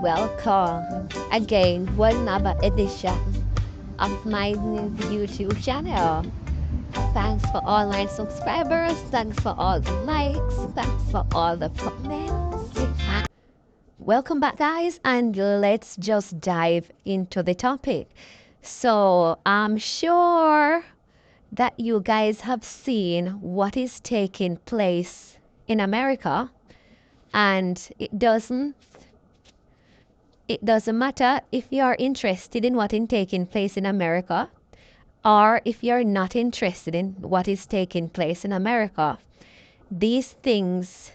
welcome again one another edition of my new YouTube channel. Thanks for all my subscribers, thanks for all the likes, thanks for all the comments. Welcome back, guys, and let's just dive into the topic. So I'm sure that you guys have seen what is taking place in America, and it doesn't matter if you are interested in what is taking place in America or if you're not interested in what is taking place in America. These things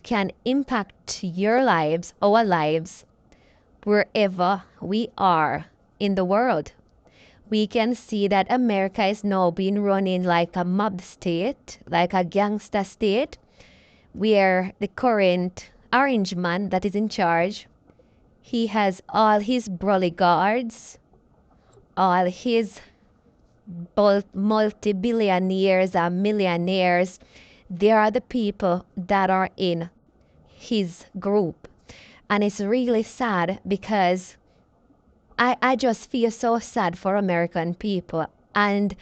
can impact your lives, our lives, wherever we are in the world. We can see that America is now being run in like a mob state, like a gangster state, where the current orange man that is in charge, he has all his bodyguards, all his multi-billionaires and millionaires. They are the people that are in his group. And it's really sad because I just feel so sad for American people. And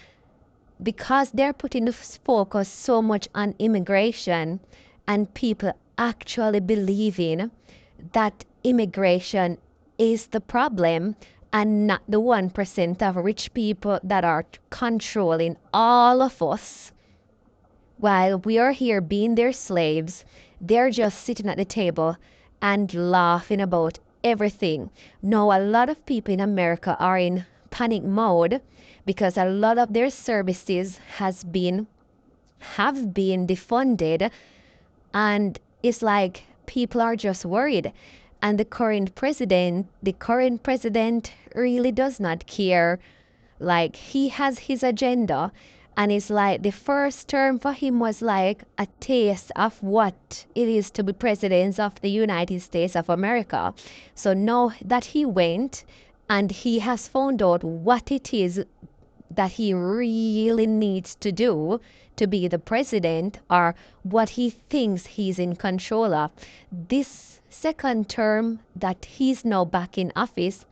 because they're putting the focus so much on immigration and people actually believing that immigration is the problem and not the 1% of rich people that are controlling all of us. While we are here being their slaves, they're just sitting at the table and laughing about everything. Now, a lot of people in America are in panic mode because a lot of their services have been defunded, and it's like people are just worried. And the current president really does not care. Like, he has his agenda, and it's like the first term for him was like a taste of what it is to be president of the United States of America. So now that he went and he has found out what it is that he really needs to do to be the president, or what he thinks he's in control of, this second term that he's now back in office,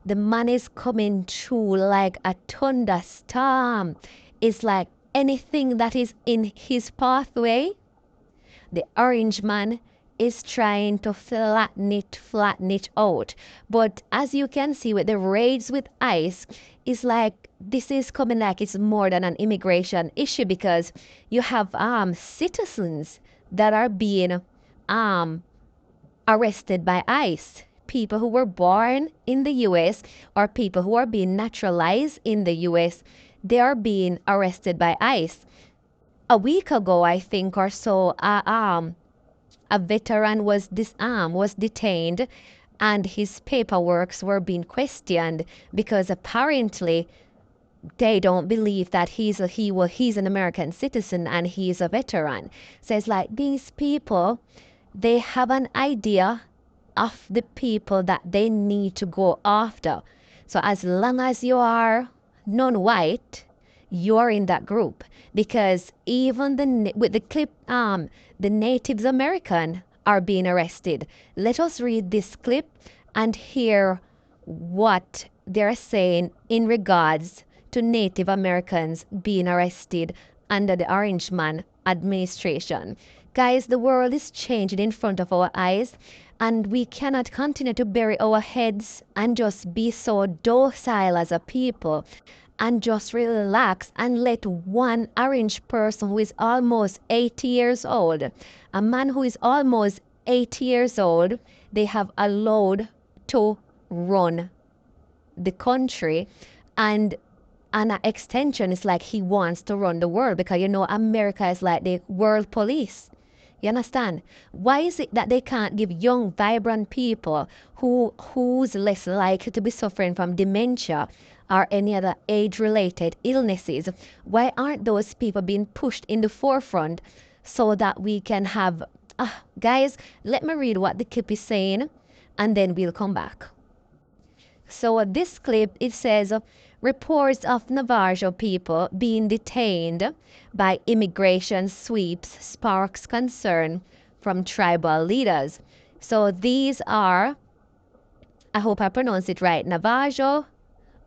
the man is coming through like a thunderstorm. It's like anything that is in his pathway, the orange man is trying to flatten it out. But as you can see with the raids with ICE, it's like this is coming like it's more than an immigration issue, because you have citizens that are being arrested by ICE. People who were born in the US or people who are being naturalized in the US, they are being arrested by ICE. A week ago, I think, or so, a veteran was detained, and his paperwork were being questioned because apparently they don't believe that he's an American citizen and he's a veteran. So it's like these people, they have an idea of the people that they need to go after. So as long as you are non-white, you're in that group. Because even with the clip, the Native American are being arrested. Let us read this clip and hear what they're saying in regards to Native Americans being arrested under the Orange Man administration. Guys, the world is changing in front of our eyes, and we cannot continue to bury our heads and just be so docile as a people and just relax and let one orange person who is almost 80 years old, a man who is almost 80 years old, they have allowed to run the country. And an extension is like he wants to run the world, because America is like the world police. You understand? Why is it that they can't give young, vibrant people who's less likely to be suffering from dementia or any other age-related illnesses? Why aren't those people being pushed in the forefront so that we can have... guys, let me read what the clip is saying, and then we'll come back. So this clip, it says, reports of Navajo people being detained by immigration sweeps sparks concern from tribal leaders. So these are I hope I pronounce it right, Navajo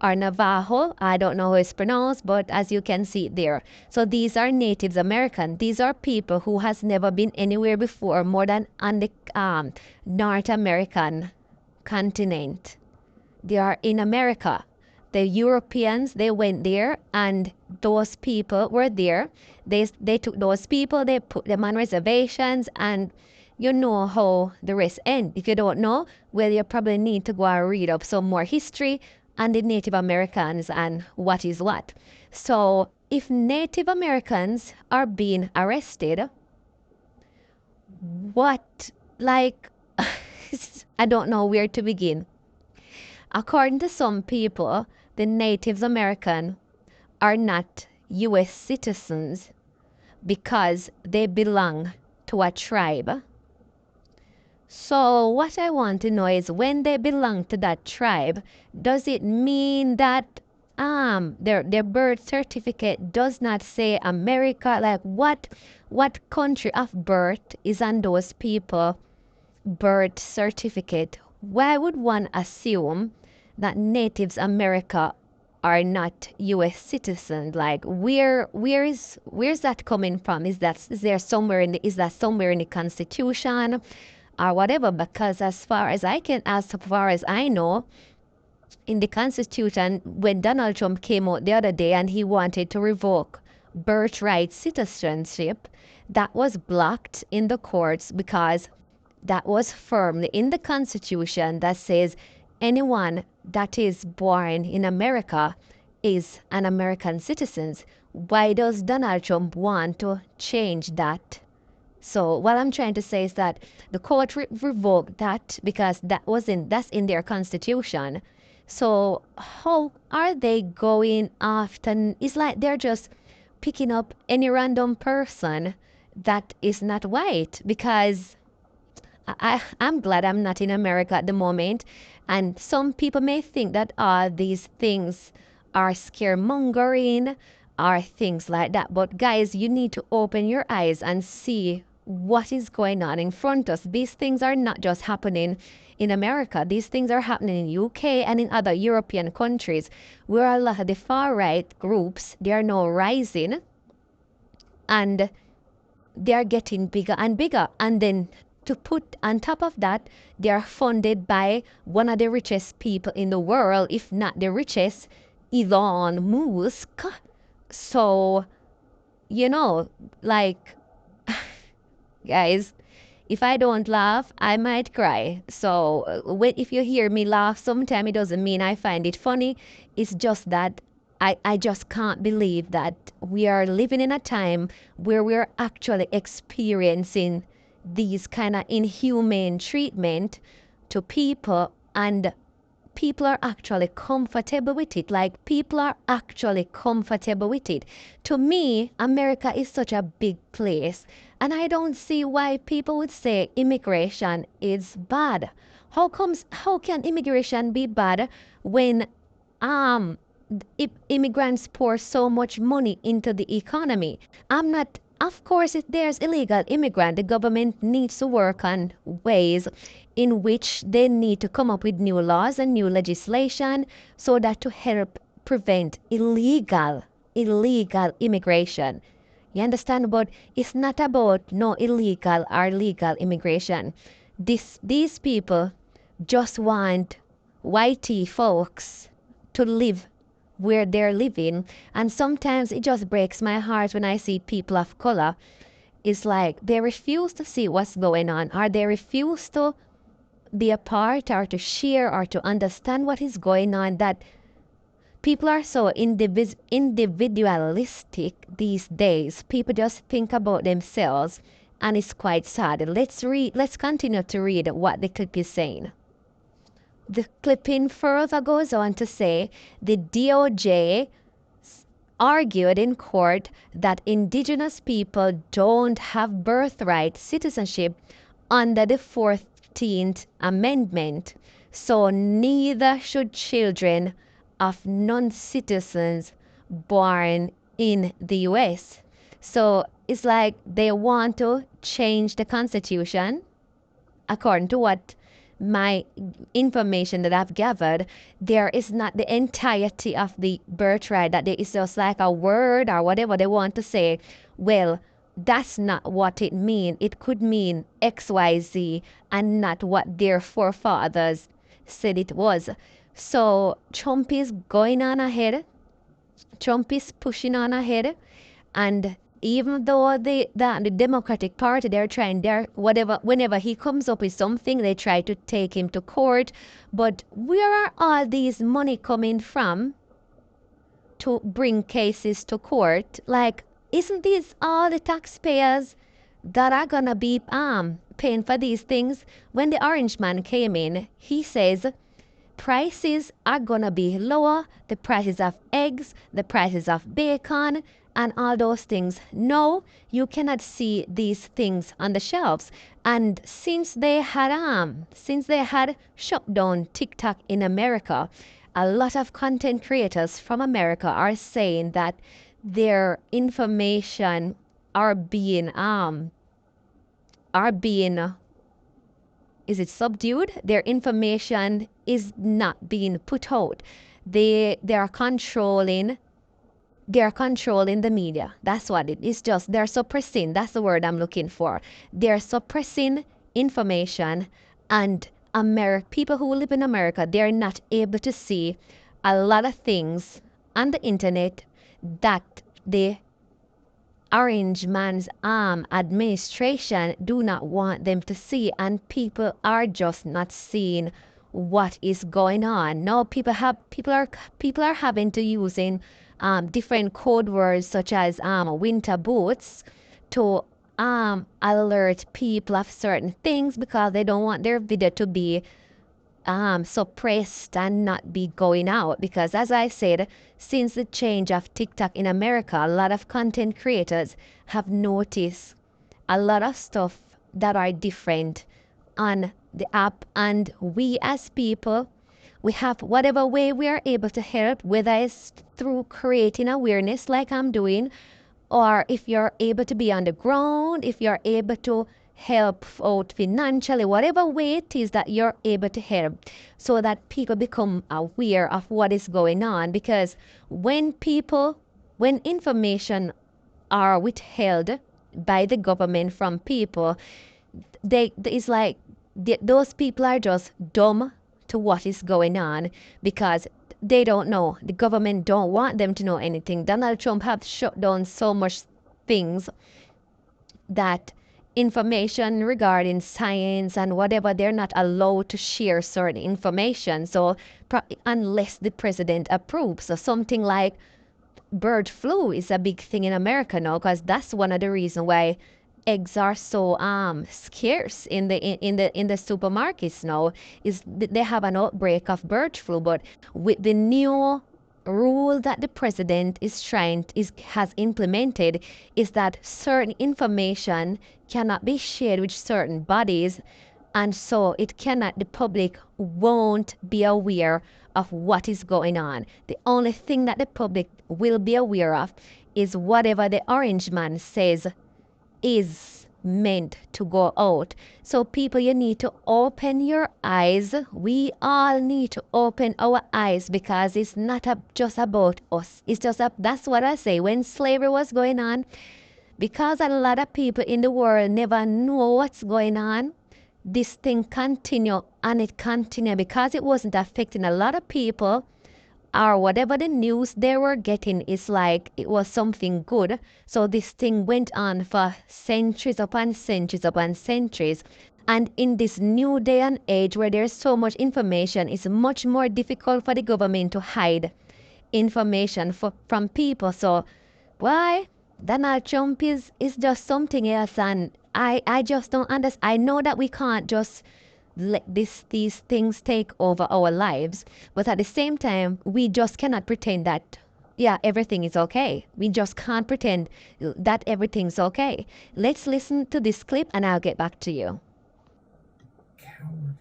or Navajo. I don't know how it's pronounced, but as you can see there. So these are Natives American. These are people who has never been anywhere before more than on the North American continent. They are in America. The Europeans, they went there and those people were there. They took those people, they put them on reservations, and you know how the rest end. If you don't know, well, you probably need to go and read up some more history on the Native Americans and what is what. So if Native Americans are being arrested, what, like, I don't know where to begin. According to some people, the Native American are not US citizens because they belong to a tribe. So what I want to know is, when they belong to that tribe, does it mean that their birth certificate does not say America? Like what country of birth is on those people birth certificate? Why would one assume that Natives America are not US citizens? Like where's that coming from? Is there somewhere in the, is that somewhere in the Constitution or whatever? Because as far as I know, in the Constitution, when Donald Trump came out the other day and he wanted to revoke birthright citizenship, that was blocked in the courts because that was firmly in the Constitution that says anyone that is born in America is an American citizen. Why does Donald Trump want to change that? So what I'm trying to say is that the court revoked that because that's in their constitution. So how are they going after? It's like they're just picking up any random person that is not white, because I'm glad I'm not in America at the moment. And some people may think that these things are scaremongering or things like that. But guys, you need to open your eyes and see what is going on in front of us. These things are not just happening in America. These things are happening in UK and in other European countries, where a lot of the far right groups, they are now rising and they are getting bigger and bigger. And then to put on top of that, they are funded by one of the richest people in the world, if not the richest, Elon Musk. So, like, guys, if I don't laugh, I might cry. So if you hear me laugh sometime, it doesn't mean I find it funny. It's just that I just can't believe that we are living in a time where we're actually experiencing these kind of inhumane treatment to people, and people are actually comfortable with it. Like, people are actually comfortable with it. To me, America is such a big place, and I don't see why people would say immigration is bad. How can immigration be bad when immigrants pour so much money into the economy? I'm not, of course, if there's illegal immigrant, the government needs to work on ways in which they need to come up with new laws and new legislation so that to help prevent illegal immigration. You understand? But it's not about no illegal or legal immigration. These people just want whitey folks to live where they're living. And sometimes it just breaks my heart when I see people of color. It's like they refuse to see what's going on, or they refuse to be a part or to share or to understand what is going on. That people are so individualistic these days. People just think about themselves, and it's quite sad. Let's continue to read what the clip is saying. The clipping further goes on to say the DOJ argued in court that indigenous people don't have birthright citizenship under the 14th Amendment, so neither should children of non-citizens born in the US. So it's like they want to change the Constitution according to what my information that I've gathered, there is not the entirety of the birthright, that there is just like a word or whatever they want to say. Well, that's not what it means. It could mean XYZ and not what their forefathers said it was. So Trump is going on ahead. Trump is pushing on ahead, and even though the Democratic Party, they're trying their whatever, whenever he comes up with something, they try to take him to court. But where are all these money coming from to bring cases to court? Like, isn't these all the taxpayers that are gonna be paying for these things? When the orange man came in, he says prices are gonna be lower, the prices of eggs, the prices of bacon, and all those things. No, you cannot see these things on the shelves. And since they had shut down TikTok in America, a lot of content creators from America are saying that their information are being is it subdued? Their information is not being put out. They are controlling the media. That's what it is. Just they're suppressing. That's the word I'm looking for. They're suppressing information, and people who live in America, they're not able to see a lot of things on the internet that the Orange Man's administration do not want them to see, and people are just not seeing what is going on. Now people are having to using different code words such as winter boots to alert people of certain things because they don't want their video to be suppressed and not be going out. Because as I said, since the change of TikTok in America, a lot of content creators have noticed a lot of stuff that are different on the app, and we as people, we have whatever way we are able to help, whether it's through creating awareness like I'm doing, or if you're able to be on the ground, if you're able to help out financially, whatever way it is that you're able to help, so that people become aware of what is going on. Because when information are withheld by the government from people, it's like those people are just dumb to what is going on, because they don't know. The government don't want them to know anything. Donald Trump have shut down so much things that information regarding science and whatever, they're not allowed to share certain information. So unless the president approves, so something like bird flu is a big thing in America now, because that's one of the reasons why eggs are so scarce in the supermarkets now, is they have an outbreak of bird flu. But with the new rule that the president has implemented, is that certain information cannot be shared with certain bodies, and so the public won't be aware of what is going on. The only thing that the public will be aware of is whatever the orange man says is meant to go out. So people, you need to open your eyes. We all need to open our eyes, because it's not just about us. That's what I say. When slavery was going on, because a lot of people in the world never know what's going on, this thing continue, and it continue because it wasn't affecting a lot of people, or whatever the news they were getting is like it was something good. So this thing went on for centuries upon centuries upon centuries. And in this new day and age where there's so much information, it's much more difficult for the government to hide information from people. So why Donald Trump is just something else, and I just don't understand. I know that we can't just let these things take over our lives, but at the same time, we just cannot pretend that yeah, everything is okay. We just can't pretend that everything's okay. Let's listen to this clip and I'll get back to you. Cowardly.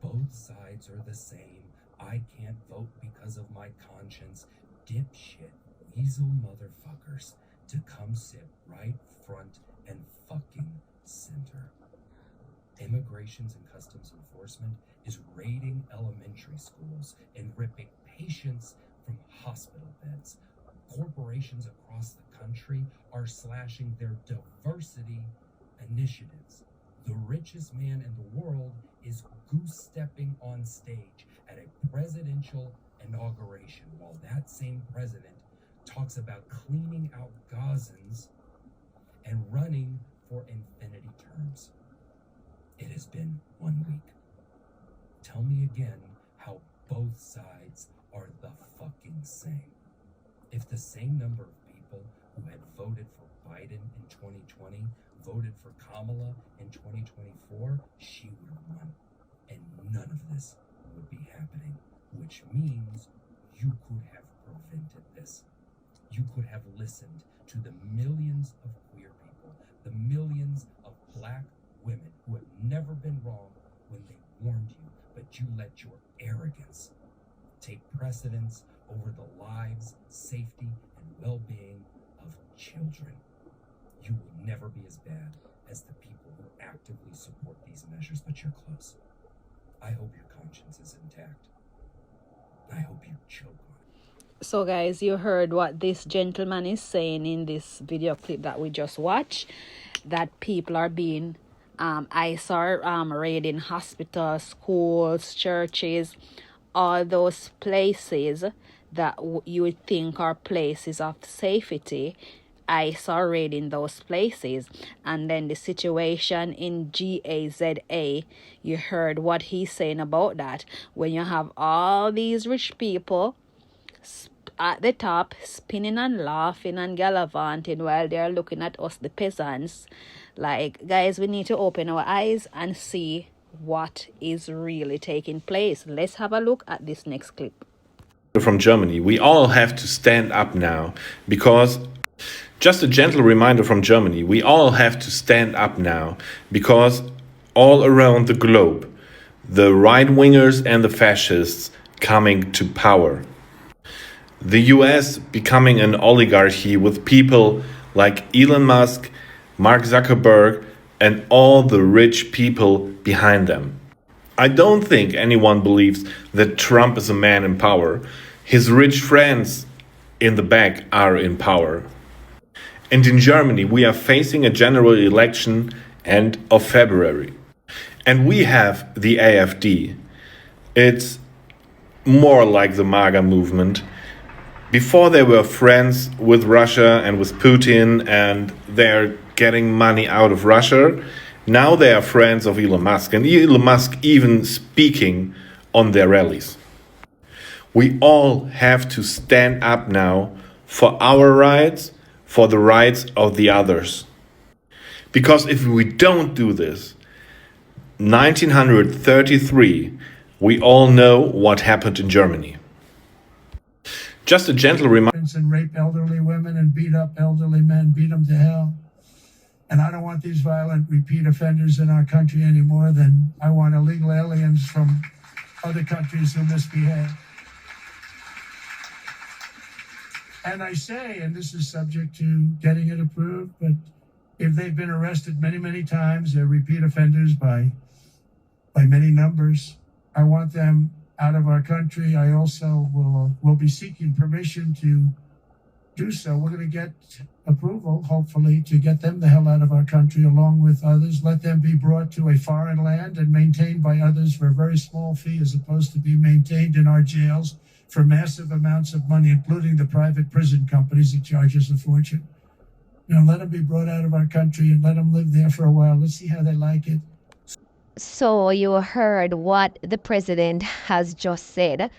Both sides are the same. I can't vote because of my conscience. Dipshit, weasel motherfuckers to come sit right front and fucking center. Immigrations and Customs Enforcement is raiding elementary schools and ripping patients from hospital beds. Corporations across the country are slashing their diversity initiatives. The richest man in the world is goose-stepping on stage at a presidential inauguration while that same president talks about cleaning out Gazans and running for infinity terms. It has been 1 week. Tell me again how both sides are the fucking same. If the same number of people who had voted for Biden in 2020 voted for Kamala in 2024, she would have won. And none of this would be happening, which means you could have prevented this. You could have listened to the millions of queer people, the millions of black women who have never been wrong when they warned you, but you let your arrogance take precedence over the lives, safety, and well-being of children. You will never be as bad as the people who actively support these measures, but you're close. I hope your conscience is intact. I hope you choke on it. So guys, you heard what this gentleman is saying in this video clip that we just watched, that people are being ICE are raiding hospitals, schools, churches, all those places that you would think are places of safety. ICE are raiding those places. And then the situation in GAZA, you heard what he's saying about that. When you have all these rich people at the top spinning and laughing and gallivanting while they're looking at us, the peasants. Like, guys, we need to open our eyes and see what is really taking place. Let's have a look at this next clip. From Germany, we all have to stand up now because, just a gentle reminder from Germany, we all have to stand up now because all around the globe, the right-wingers and the fascists coming to power. The US becoming an oligarchy with people like Elon Musk, Mark Zuckerberg, and all the rich people behind them. I don't think anyone believes that Trump is a man in power. His rich friends in the back are in power. And in Germany, we are facing a general election end of February. And we have the AfD. It's more like the MAGA movement. Before they were friends with Russia and with Putin, and they're getting money out of Russia. Now they are friends of Elon Musk, and Elon Musk even speaking on their rallies. We all have to stand up now for our rights, for the rights of the others. Because if we don't do this, 1933, we all know what happened in Germany. Just a gentle reminder. And rape elderly women and beat up elderly men, beat them to hell. And I don't want these violent repeat offenders in our country any more than I want illegal aliens from other countries who misbehave. And I say, and this is subject to getting it approved, but if they've been arrested many, many times, they're repeat offenders by many numbers, I want them out of our country. I also will be seeking permission to do so. We're going to get approval, hopefully, to get them the hell out of our country along with others. Let them be brought to a foreign land and maintained by others for a very small fee, as opposed to be maintained in our jails for massive amounts of money, including the private prison companies that charge us a fortune. Let them be brought out of our country and let them live there for a while. Let's see how they like it. So you heard what the president has just said.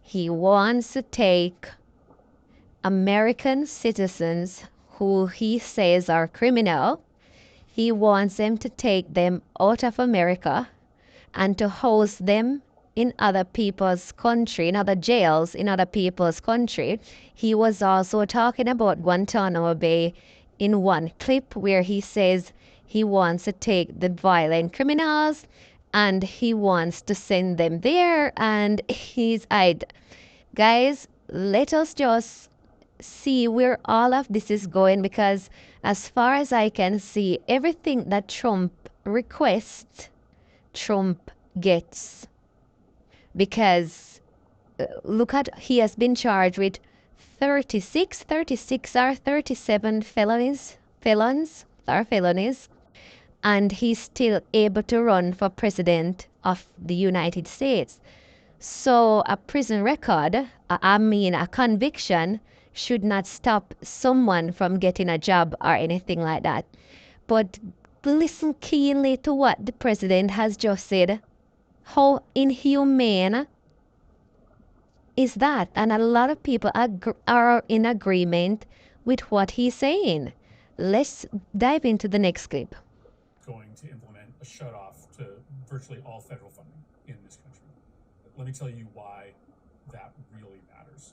He wants to take American citizens who he says are criminal. He wants them to take them out of America and to host them in other people's country, in other jails, in other people's country. He was also talking about Guantanamo Bay in one clip where he says he wants to take the violent criminals and he wants to send them there. And guys, let us just see where all of this is going, because as far as I can see, everything that Trump requests Trump gets, because look at, he has been charged with 36 or 37 felonies, and he's still able to run for president of the United States. So a prison record, a conviction, should not stop someone from getting a job or anything like that. But listen keenly to what the president has just said. How inhumane is that? And a lot of people are in agreement with what he's saying. Let's dive into the next clip. Going to implement a shutoff to virtually all federal funding in this country. Let me tell you why that really matters.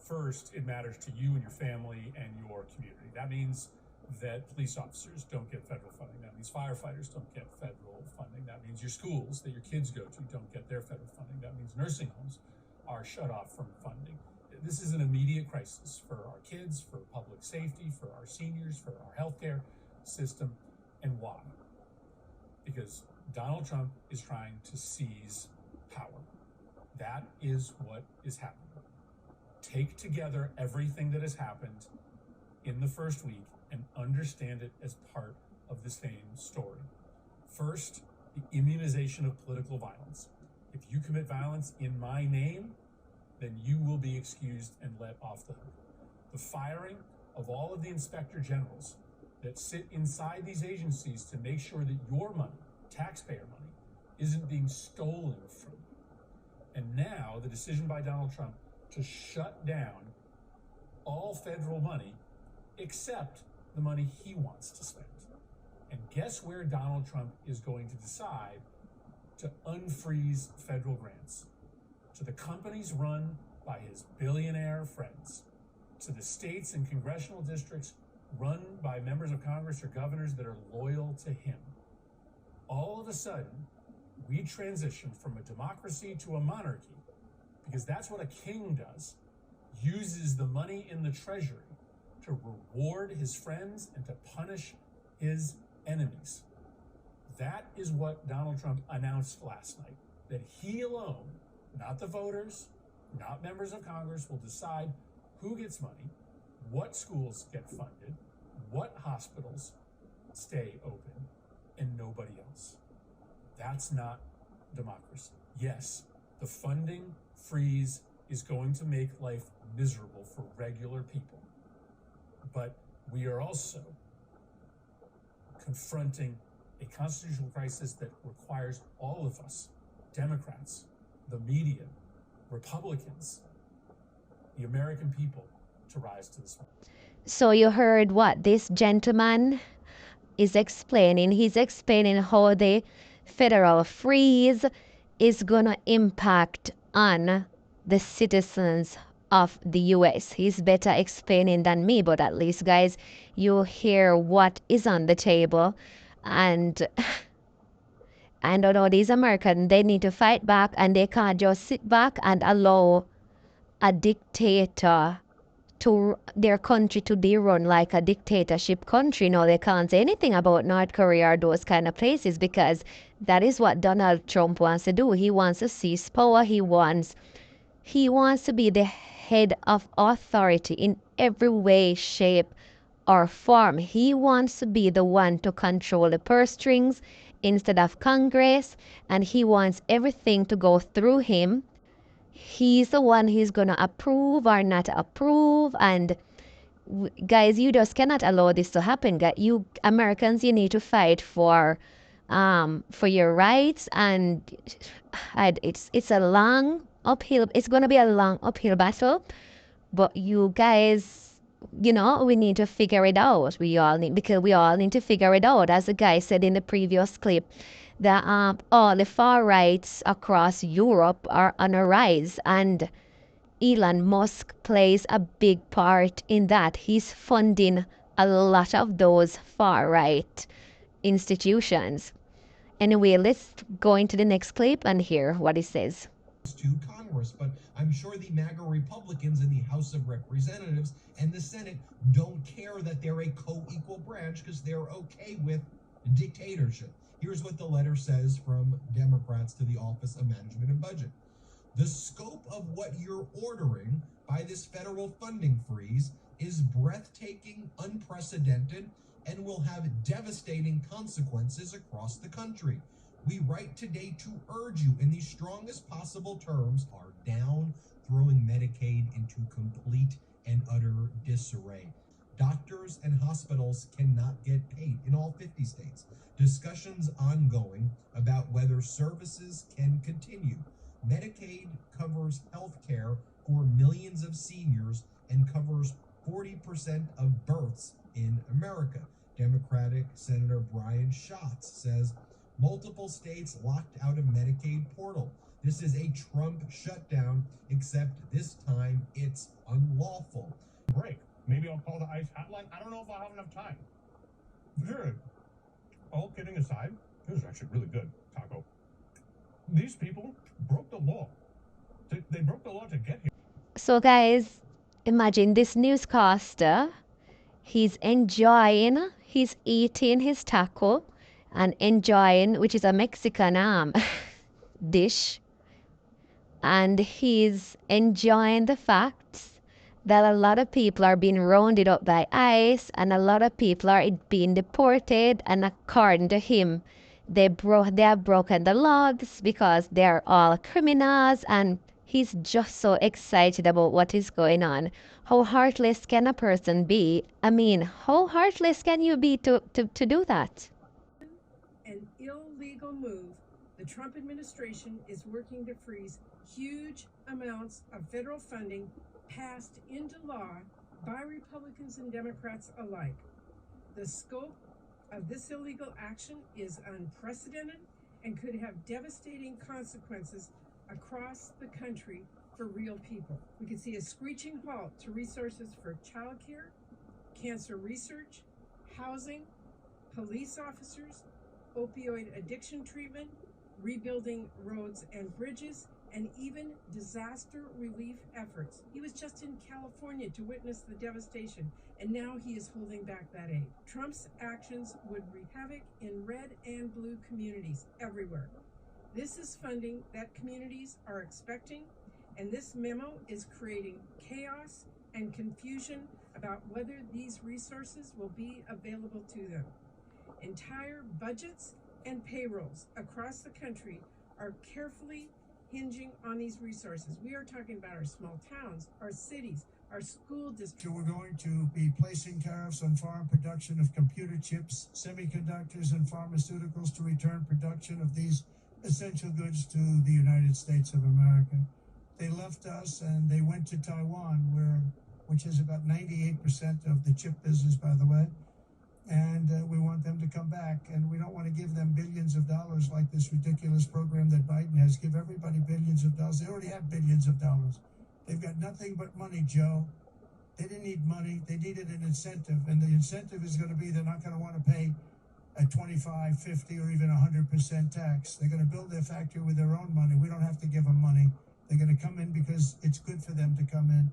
First, it matters to you and your family and your community. That means that police officers don't get federal funding. That means firefighters don't get federal funding. That means your schools that your kids go to don't get their federal funding. That means nursing homes are shut off from funding. This is an immediate crisis for our kids, for public safety, for our seniors, for our healthcare system. And why? Because Donald Trump is trying to seize power. That is what is happening. Take together everything that has happened in the first week and understand it as part of the same story. First, the immunization of political violence. If you commit violence in my name, then you will be excused and let off the hook. The firing of all of the inspector generals that sit inside these agencies to make sure that your money, taxpayer money, isn't being stolen from you. And now the decision by Donald Trump to shut down all federal money except the money he wants to spend. And guess where Donald Trump is going to decide to unfreeze federal grants? To the companies run by his billionaire friends, to the states and congressional districts run by members of Congress or governors that are loyal to him. All of a sudden, we transition from a democracy to a monarchy, because that's what a king does, uses the money in the treasury to reward his friends and to punish his enemies. That is what Donald Trump announced last night, that he alone, not the voters, not members of Congress, will decide who gets money, what schools get funded, what hospitals stay open, and nobody else. That's not democracy. Yes, the funding freeze is going to make life miserable for regular people, but we are also confronting a constitutional crisis that requires all of us, Democrats, the media, Republicans, the American people, to rise to this. So you heard what this gentleman is explaining. He's explaining how the federal freeze is going to impact on the citizens of the US. He's better explaining than me, but at least, guys, you hear what is on the table. And I don't know, these Americans, they need to fight back, and they can't just sit back and allow a dictator to their country to be run like a dictatorship country. No, they can't say anything about North Korea or those kind of places, because that is what Donald Trump wants to do. He wants to seize power. He wants to be the head of authority in every way, shape, or form. He wants to be the one to control the purse strings instead of Congress, and he wants everything to go through him. He's the one who's going to approve or not approve. And guys, you just cannot allow this to happen. You Americans, you need to fight for your rights. And it's a long uphill. It's going to be a long uphill battle. But you guys, we need to figure it out. We all need to figure it out. As the guy said in the previous clip, that all the far rights across Europe are on a rise, and Elon Musk plays a big part in that. He's funding a lot of those far right institutions. Anyway, let's go into the next clip and hear what he says. To Congress, but I'm sure the MAGA Republicans in the House of Representatives and the Senate don't care that they're a co-equal branch, because they're okay with dictatorship. Here's what the letter says from Democrats to the Office of Management and Budget. The scope of what you're ordering by this federal funding freeze is breathtaking, unprecedented, and will have devastating consequences across the country. We write today to urge you in the strongest possible terms are down, throwing Medicaid into complete and utter disarray. Doctors and hospitals cannot get paid in all 50 states. Discussions ongoing about whether services can continue. Medicaid covers health care for millions of seniors and covers 40% of births in America. Democratic Senator Brian Schatz says multiple states locked out of Medicaid portal. This is a Trump shutdown, except this time it's unlawful. Break. Maybe I'll call the ICE hotline. I don't know if I'll have enough time. Sure. All kidding aside, this is actually really good, Taco. These people broke the law. They broke the law to get here. So guys, imagine this newscaster. He's eating his taco and enjoying, which is a Mexican dish. And he's enjoying the fact that a lot of people are being rounded up by ICE and a lot of people are being deported, and according to him, they have broken the laws because they're all criminals, and he's just so excited about what is going on. How heartless can a person be? I mean, how heartless can you be to do that? An illegal move. The Trump administration is working to freeze huge amounts of federal funding passed into law by Republicans and Democrats alike. The scope of this illegal action is unprecedented and could have devastating consequences across the country for real people. We could see a screeching halt to resources for childcare, cancer research, housing, police officers, opioid addiction treatment, rebuilding roads and bridges, and even disaster relief efforts. He was just in California to witness the devastation, and now he is holding back that aid. Trump's actions would wreak havoc in red and blue communities everywhere. This is funding that communities are expecting, and this memo is creating chaos and confusion about whether these resources will be available to them. Entire budgets and payrolls across the country are carefully hinging on these resources. We are talking about our small towns, our cities, our school districts. So we're going to be placing tariffs on foreign production of computer chips, semiconductors, and pharmaceuticals to return production of these essential goods to the United States of America. They left us and they went to Taiwan, which is about 98% of the chip business, by the way. And we want them to come back, and we don't want to give them billions of dollars like this ridiculous program that Biden has. Give everybody billions of dollars. They already have billions of dollars. They've got nothing but money, Joe. They didn't need money. They needed an incentive, and the incentive is going to be they're not going to want to pay a 25, 50, or even 100% tax. They're going to build their factory with their own money. We don't have to give them money. They're going to come in because it's good for them to come in.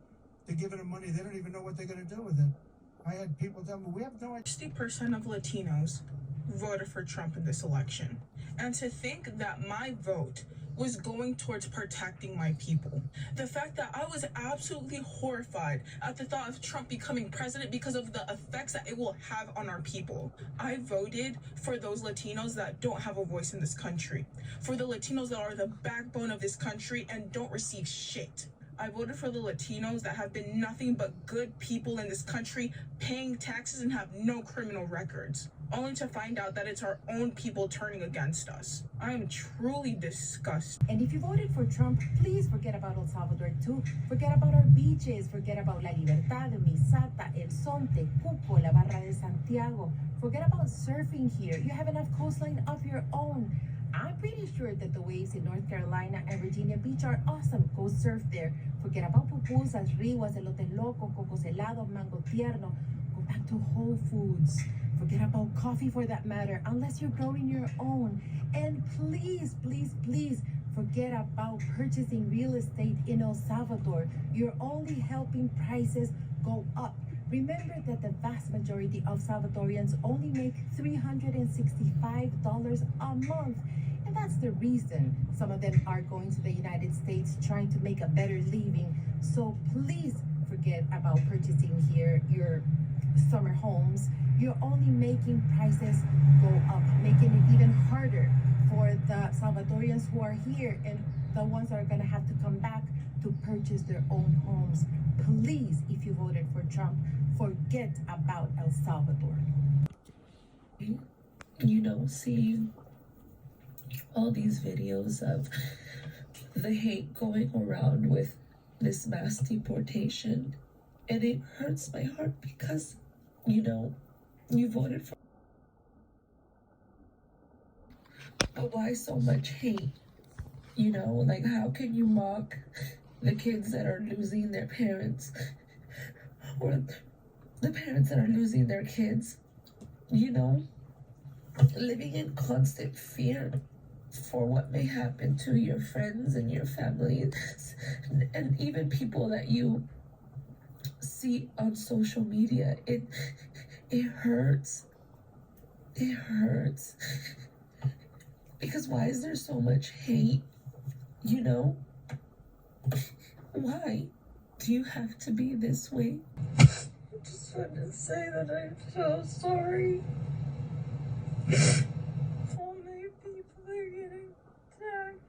They're giving them money. They don't even know what they're going to do with it. I had people tell me, we have no idea. 60% of Latinos voted for Trump in this election. And to think that my vote was going towards protecting my people. The fact that I was absolutely horrified at the thought of Trump becoming president because of the effects that it will have on our people. I voted for those Latinos that don't have a voice in this country. For the Latinos that are the backbone of this country and don't receive shit. I voted for the Latinos that have been nothing but good people in this country, paying taxes and have no criminal records, only to find out that it's our own people turning against us. I am truly disgusted. And if you voted for Trump, please forget about El Salvador too. Forget about our beaches, forget about La Libertad, Misata, El Sonte, Cuco, La Barra de Santiago. Forget about surfing here. You have enough coastline of your own. I'm pretty sure that the waves in North Carolina and Virginia Beach are awesome. Go surf there. Forget about pupusas, riwas, elote loco, cocos helados, mango tierno. Go back to Whole Foods. Forget about coffee for that matter, unless you're growing your own. And please, please, please, forget about purchasing real estate in El Salvador. You're only helping prices go up. Remember that the vast majority of Salvadorians only make $365 a month. And that's the reason some of them are going to the United States trying to make a better living. So please forget about purchasing here your summer homes. You're only making prices go up, making it even harder for the Salvadorians who are here and the ones that are going to have to come back to purchase their own homes. Please, if you voted for Trump, forget about El Salvador. Seeing all these videos of the hate going around with this mass deportation, and it hurts my heart because, you voted for. But why so much hate? How can you mock the kids that are losing their parents, or the parents that are losing their kids, living in constant fear for what may happen to your friends and your family, and even people that you see on social media. It hurts. It hurts. Because why is there so much hate? Why do you have to be this way? I just want to say that I'm so sorry. So many people are getting attacked.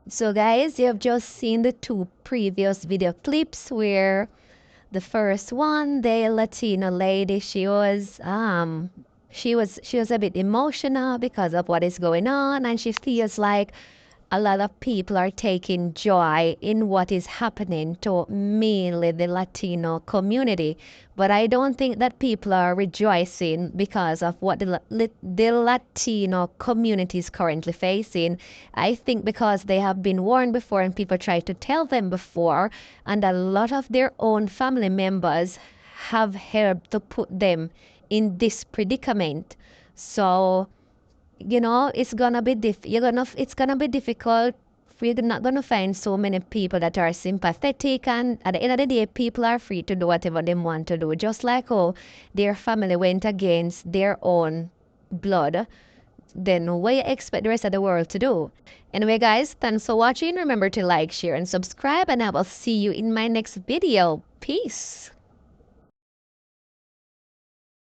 So guys, you have just seen the two previous video clips where the first one, the Latino lady, she was a bit emotional because of what is going on, and she feels like a lot of people are taking joy in what is happening to mainly the Latino community. But I don't think that people are rejoicing because of what the Latino community is currently facing. I think because they have been warned before and people tried to tell them before, and a lot of their own family members have helped to put them in this predicament. So it's gonna be it's gonna be difficult. We're not gonna find so many people that are sympathetic, and at the end of the day, people are free to do whatever they want to do. Just like how their family went against their own blood, then what you expect the rest of the world to do? Anyway, guys, thanks for watching. Remember to like, share, and subscribe, and I will see you in my next video. Peace.